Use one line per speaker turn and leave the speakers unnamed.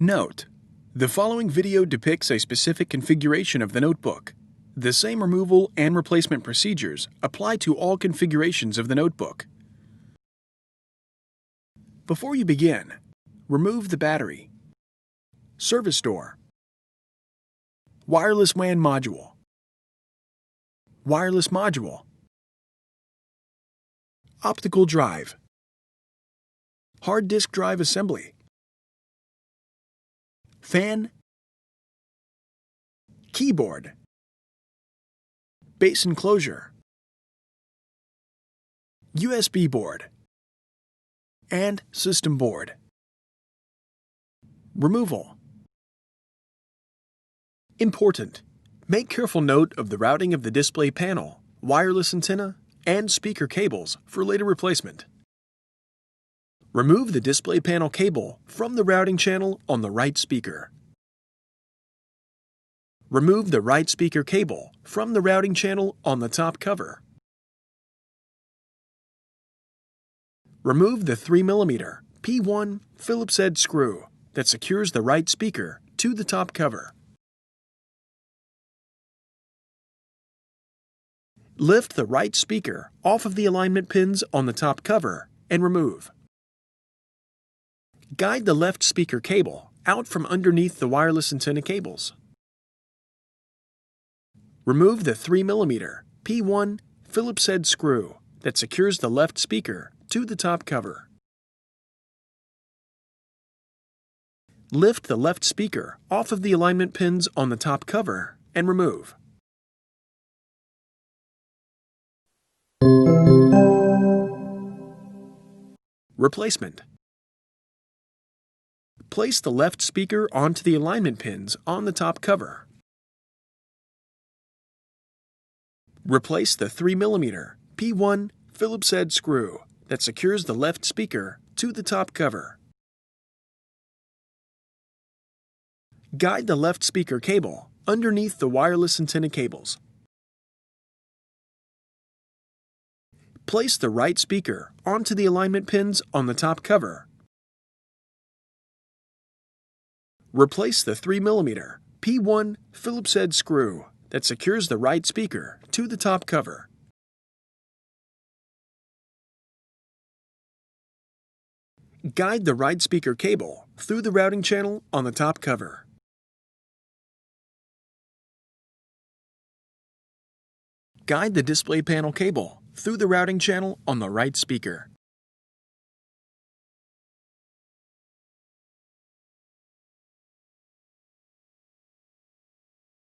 Note: the following video depicts a specific configuration of the notebook. The same removal and replacement procedures apply to all configurations of the notebook. Before you begin, remove the battery, service door, wireless WAN module, wireless module, optical drive, hard disk drive assembly, fan, keyboard, base enclosure, USB board, and system board. Removal. Important: make careful note of the routing of the display panel, wireless antenna, and speaker cables for later replacement. Remove the display panel cable from the routing channel on the right speaker. Remove the right speaker cable from the routing channel on the top cover. Remove the 3mm P1 Phillips head screw that secures the right speaker to the top cover. Lift the right speaker off of the alignment pins on the top cover and remove. Guide the left speaker cable out from underneath the wireless antenna cables. Remove the 3mm P1 Phillips head screw that secures the left speaker to the top cover. Lift the left speaker off of the alignment pins on the top cover and remove. Replacement. Place the left speaker onto the alignment pins on the top cover. Replace the 3mm P1 Phillips head screw that secures the left speaker to the top cover. Guide the left speaker cable underneath the wireless antenna cables. Place the right speaker onto the alignment pins on the top cover. Replace the 3mm P1 Phillips head screw that secures the right speaker to the top cover. Guide the right speaker cable through the routing channel on the top cover. Guide the display panel cable through the routing channel on the right speaker.